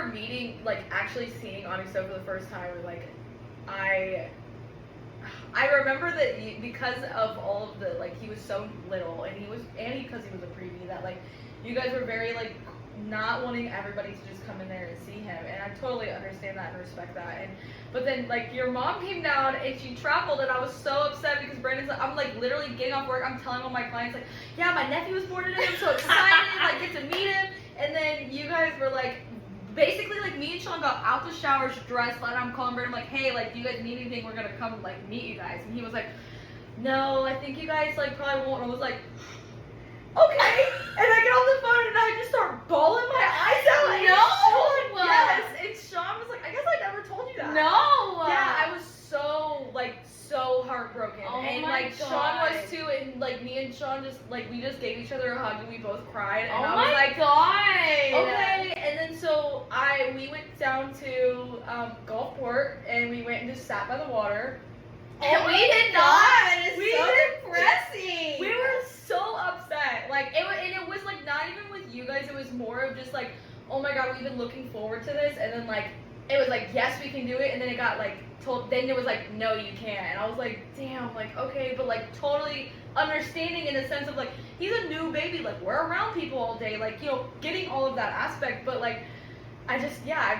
remember meeting, like, actually seeing Onyxo for the first time, and, like, I remember that because of all of the, like, he was so little, and because he was a preview, that, like, you guys were very, like, not wanting everybody to just come in there and see him, and I totally understand that and respect that. But then, like, your mom came down and she traveled, and I was so upset because Brandon's like, I'm like literally getting off work, I'm telling all my clients, like, yeah, my nephew was born today, I'm so excited, like, get to meet him. And then you guys were like, basically, like, me and Sean got out the shower, dressed, and I'm calling Brandon, like, hey, like, do you guys need anything? We're gonna come, like, meet you guys. And he was like, no, I think you guys, like, probably won't. And I was like, okay. And I get on the phone and I just start bawling my eyes out. And No! Yes. And Sean was like, I guess I never told you that. No! Yeah, I was so, like, so heartbroken. Oh and, my like, God. Sean was too, and, like, me and Sean just, like, we just gave each other a hug and we both cried. And Oh I was my like, God! okay. And then so we went down to Gulfport and we went and just sat by the water. And Oh we my did God, not. it's We so did- depressing. We were so upset. Like, it was like not even with you guys. It was more of just like, oh my God, we've been looking forward to this. And then like, it was like, yes, we can do it. And then it got like told. Then it was like, no, you can't. And I was like, damn. Like, okay, but like totally understanding in the sense of like, he's a new baby. Like, we're around people all day. Like, you know, getting all of that aspect. But like, I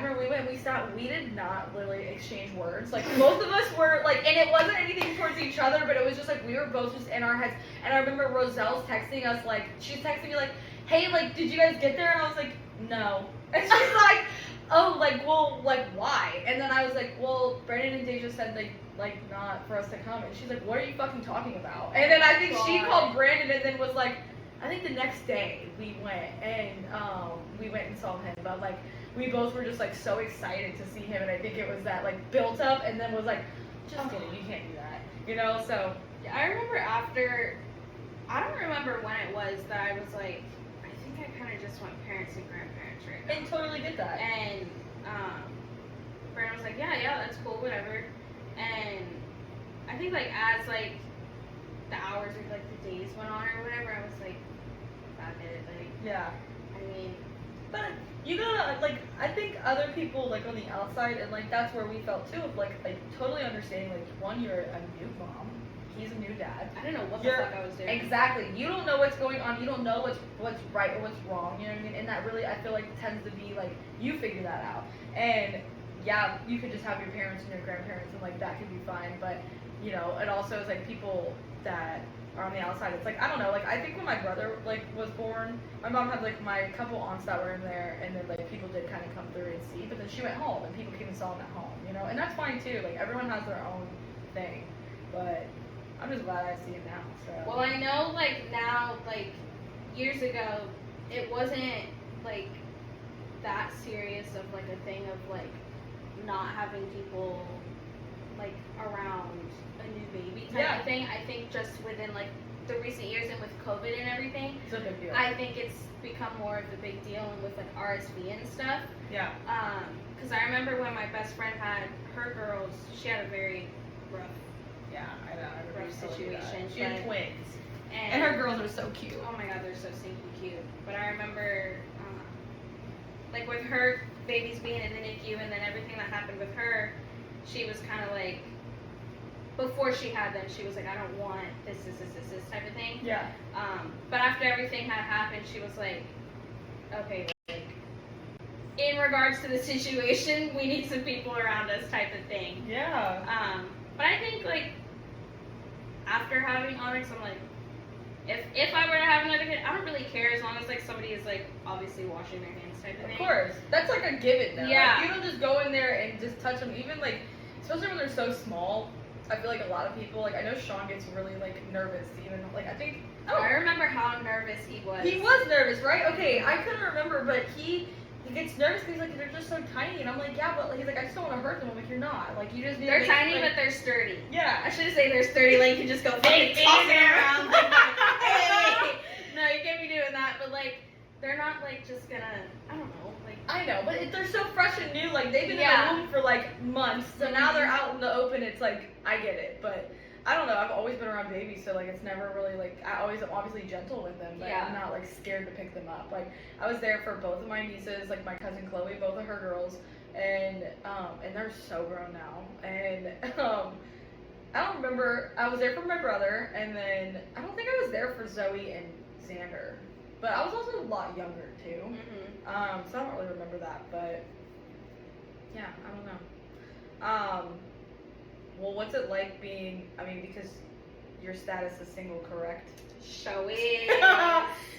remember we went and we sat, we did not literally exchange words. Like, both of us were, like, and it wasn't anything towards each other, but it was just, like, we were both just in our heads. And I remember Roselle's texting us, like, she's texting me, like, hey, like, did you guys get there? And I was like, no. And she's like, oh, like, well, like, why? And then I was like, well, Brandon and Dejah said, like, not for us to come. And she's like, what are you fucking talking about? And then I think she called Brandon and then was like, I think the next day we went and saw him, but, like, we both were just like so excited to see him, and I think it was that like built up and then was like, just kidding, you can't do that, you know. So I remember after, I don't remember when it was that I was like, I think I kind of just went parents and grandparents right now. and totally get that. And Brandon was like, yeah, that's cool, whatever. And I think like as like the hours or like the days went on or whatever, I was like, that it, like, Yeah. I mean, But you gotta, like, I think other people, like, on the outside, and, like, that's where we felt, too, of, like, totally understanding, like, one, you're a new mom, he's a new dad. I don't know what the fuck I was doing. Exactly. You don't know what's going on, you don't know what's right or what's wrong, you know what I mean? And that really, I feel like, tends to be, like, you figure that out. And, yeah, you could just have your parents and your grandparents, and, like, that could be fine, but, you know, it also is, like, people that are on the outside. It's like, I don't know, like, I think when my brother, like, was born, my mom had, like, my couple aunts that were in there, and then, like, people did kind of come through and see, but then she went home, and people came and saw them at home, you know, and that's fine, too, like, everyone has their own thing, but I'm just glad I see it now, so. Well, I know, like, now, like, years ago, it wasn't, like, that serious of, like, a thing of, like, not having people, like, around a new baby type of thing. I think just within, like, the recent years and with COVID and everything, It's a big deal. I think it's become more of a big deal, and with, like, RSV and stuff. Yeah. Because I remember when my best friend had her girls, she had a very rough Yeah, I know. I rough situation. She had but- twins. And And her girls are so cute. oh my God, they're so stinking cute. But I remember, like, with her babies being in the NICU and then everything that happened with her, she was kind of like, before she had them, she was like, I don't want this type of thing. Yeah. But after everything had happened, she was like, okay, like, in regards to the situation, we need some people around us type of thing. Yeah. But I think, like, after having Onyx, I'm like, if I were to have another kid, I don't really care as long as, like, somebody is, like, obviously washing their hands type of thing. Of course. That's like a given though. Yeah. Like, you don't just go in there and just touch them. Even, like, especially when they're so small, I feel like a lot of people, like, I know Sean gets really, like, nervous even, like, I think, I remember how nervous he was. he was nervous, right? Okay, I couldn't remember, but he gets nervous because he's like, they're just so tiny, and I'm like, yeah, but he's like, I just don't want to hurt them. I'm like, you're not. Like, you just need They're to tiny, like, but they're sturdy. yeah. I should say they're sturdy, like, you can just go fucking toss it around. Like, hey. No, you can't be doing that, but, like, they're not, like, just gonna, I don't know, like. I know, but they're so fresh and new. Like, they've been Yeah. in the womb for, like, months, so now they're out in the open. It's like, I get it, but I don't know, I've always been around babies, so like it's never really like I'm obviously gentle with them, but I'm not like scared to pick them up. Like I was there for both of my nieces, like my cousin Chloe, both of her girls, and they're so grown now. And I don't remember, I was there for my brother, and then I don't think I was there for Zoe and Xander, but I was also a lot younger too. So I don't really remember that, but yeah, I don't know. Well, what's it like being, I mean, because your status is single, correct? Show it.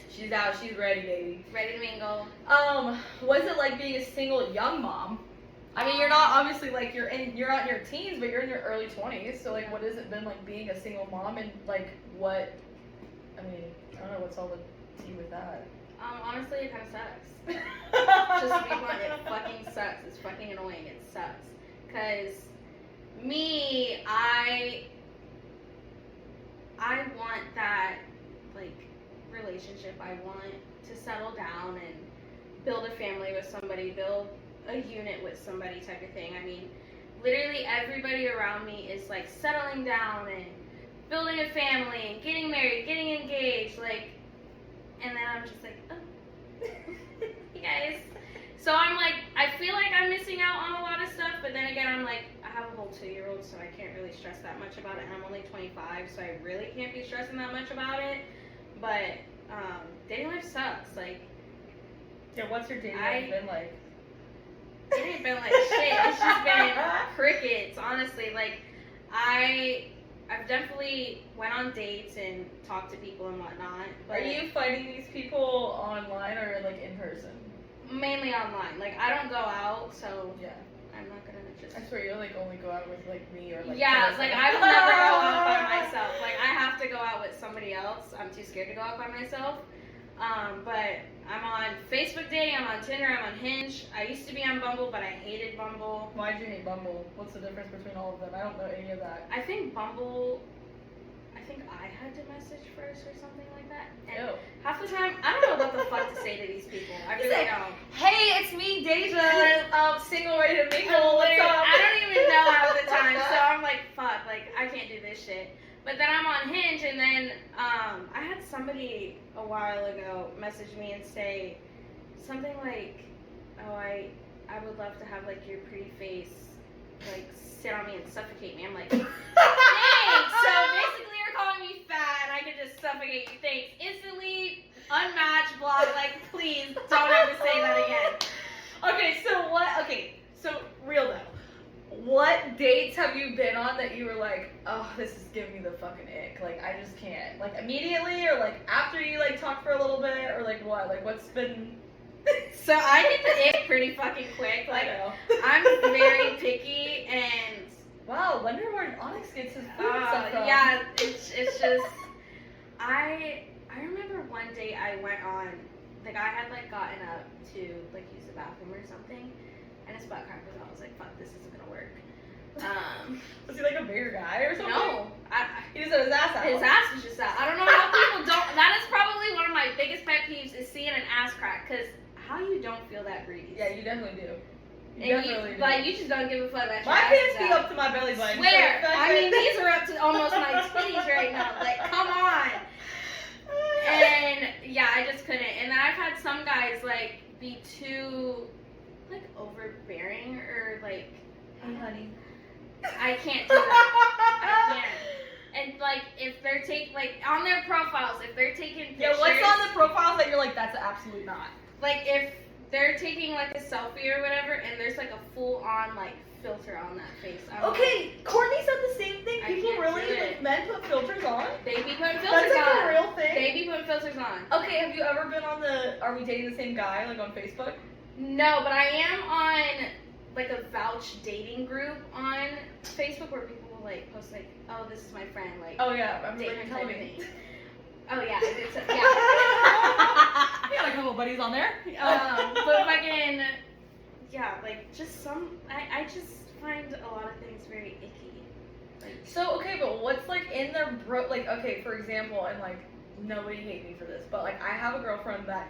She's out, she's ready, baby. Ready to mingle. What's it like being a single young mom? I mean, you're not obviously like, you're not in your teens, but you're in your early 20s, so like what has it been like being a single mom, and like what, I mean, I don't know, what's all the tea with that? Honestly, it kind of sucks. Just to be blunt, it fucking sucks. It's fucking annoying. It sucks. Cause me, I want that like relationship. I want to settle down and build a family with somebody, build a unit with somebody type of thing. I mean, literally everybody around me is like settling down and building a family and getting married, getting engaged, like, and then I'm just like, oh, you guys. So I'm like, I feel like I'm missing out on a lot of stuff, but then again, I'm like, I have a whole 2-year-old, so I can't really stress that much about it, and I'm only 25, so I really can't be stressing that much about it. But dating life sucks. Like, yeah, what's your dating life been like? It ain't been like shit. It's just been crickets, honestly. Like, I've definitely went on dates and talked to people and whatnot. Are you finding these people online or like in person? Mainly online. Like, I don't go out, so yeah, I'm not gonna just. I swear you like only go out with like me or like. Yeah, like I will never go out by myself. Like I have to go out with somebody else. I'm too scared to go out by myself. But I'm on Facebook dating, I'm on Tinder, I'm on Hinge. I used to be on Bumble, but I hated Bumble. Why'd you hate Bumble? What's the difference between all of them? I don't know any of that. I think Bumble, I think I had to message first or something like that. And half the time, I don't know what the fuck to say to these people. I really don't. Hey, it's me, Dejah. Single, ready to mingle. What's up? I don't even know half the time, so I'm like, fuck, like, I can't do this shit. But then I'm on Hinge, and then I had somebody a while ago message me and say something like, oh, I would love to have, like, your pretty face, like, sit on me and suffocate me. I'm like, thanks! So basically you're calling me fat, and I can just suffocate you. Thanks. Instantly, unmatched, block, like, please don't ever say that again. Okay, so real though. What dates have you been on that you were like, oh, this is giving me the fucking ick? Like, I just can't. Like, immediately, or like after you like talk for a little bit, or like what? Like, what's been? So I get the ick pretty fucking quick. Like, I'm very picky, and wow, wonder where Onyx gets his food stuff from. Yeah, it's just. I remember one day I went on, like I had like gotten up to like use the bathroom or something, and his butt crack was out. I was like, fuck, this isn't gonna work. Was he like a bigger guy or something? No. He just had his ass out. His ass was just out. I don't know how people don't. That is probably one of my biggest pet peeves is seeing an ass crack. Because how you don't feel that breeze? Yeah, you definitely do. You like, you just don't give a fuck about your my ass pants be up to my belly button. Swear. So I mean, these are up to almost my titties right now. Like, come on. And yeah, I just couldn't. And then I've had some guys like be too like overbearing or like, hey honey, I can't do that. I can't. And like if they're like on their profiles, if they're taking pictures, yeah, what's on the profiles that you're like, that's absolutely not? Like if they're taking like a selfie or whatever, and there's like a full on like filter on that face. Okay, Courtney said the same thing. People really, like, men put filters on? They be putting filters on. That's like on. a real thing? They be putting filters on. Okay, have you ever been on the Are We Dating the Same Guy, like on Facebook? No, but I am on like a vouch dating group on Facebook where people will like post like, oh, this is my friend, like, oh yeah, I'm date like, her tell type of me. thing. Oh yeah, it's yeah. We got a couple buddies on there. But fucking, yeah, like just I just find a lot of things very icky. Like, so okay, but what's like in their like, okay, for example, and like nobody hate me for this, but like I have a girlfriend that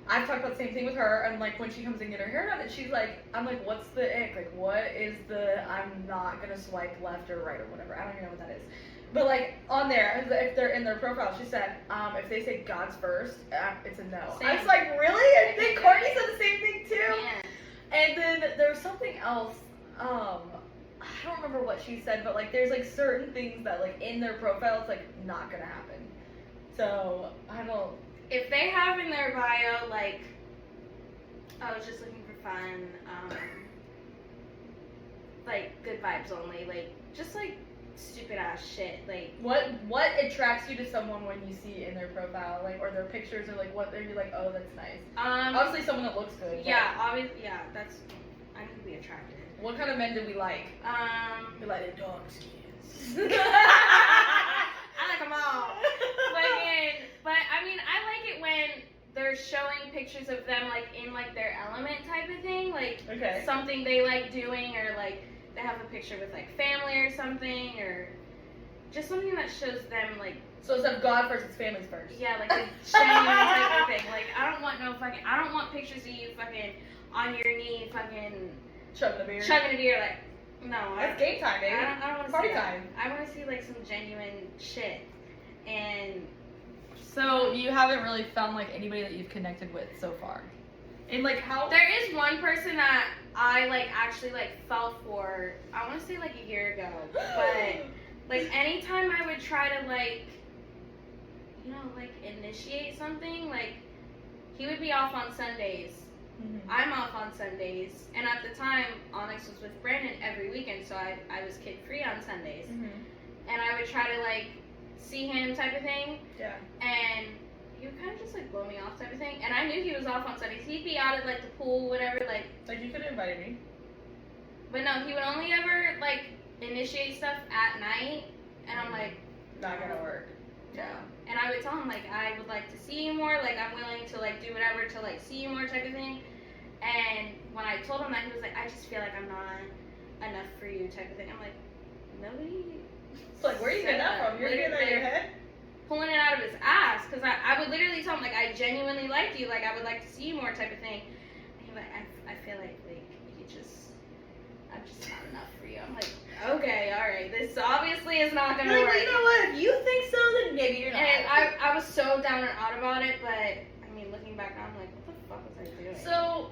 I've talked about the same thing with her, and like when she comes and get her hair done, and she's like, I'm like, what's the ick? Like, what is the I'm not gonna swipe left or right or whatever? I don't even know what that is. But like on there, if they're in their profile, she said, if they say God's first, it's a no. Same. I was like, really? I think Courtney said the same thing too. Yeah. And then there was something else. I don't remember what she said, but like there's like certain things that like in their profile, it's like not gonna happen. So I don't. If they have in their bio like, I was just looking for fun, like good vibes only, like just like stupid ass shit, like What attracts you to someone when you see in their profile, like, or their pictures, or like what are you like? Oh, that's nice. Obviously, someone that looks good. Yeah, obviously, yeah. That's I need to be attracted. What kind of men do we like? We like the dark skins. I like them all. But I mean, I like it when they're showing pictures of them like in like their element type of thing, like something they like doing, or like they have a picture with like family or something, or just something that shows them like. So instead of God first, it's families first. Yeah, like a genuine type of thing. Like I don't want pictures of you fucking on your knee, fucking chugging a beer. Like no. That's game time, baby. I don't want to Party see time. that. I want to see like some genuine shit. And so you haven't really found like anybody that you've connected with so far. And like how there is one person that I like actually like fell for. I want to say like a year ago, but like anytime I would try to like, you know, like initiate something, like he would be off on Sundays. Mm-hmm. I'm off on Sundays, and at the time Onyx was with Brandon every weekend, so I was kid free on Sundays. Mm-hmm. And I would try to like see him type of thing. Yeah. And he would kind of just like blow me off type of thing. And I knew he was off on Sundays. He'd be out at like the pool, whatever, like you could have invited me. But no, he would only ever like initiate stuff at night, and I'm like, not gonna work. Yeah. And I would tell him like I would like to see you more, like I'm willing to like do whatever to like see you more type of thing. And when I told him that, he was like, I just feel like I'm not enough for you type of thing. I'm like, nobody. It's like, where are you getting that from? You're getting that in your head? Pulling it out of his ass, because I would literally tell him like I genuinely liked you, like I would like to see you more type of thing. And he was like, I feel like you just, I'm just not enough for you. I'm like, okay, all right, this obviously is not gonna work. Well, you know what? If you think so, then maybe you're not. And I was so down and out about it, but I mean, looking back now, I'm like, what the fuck was I doing? So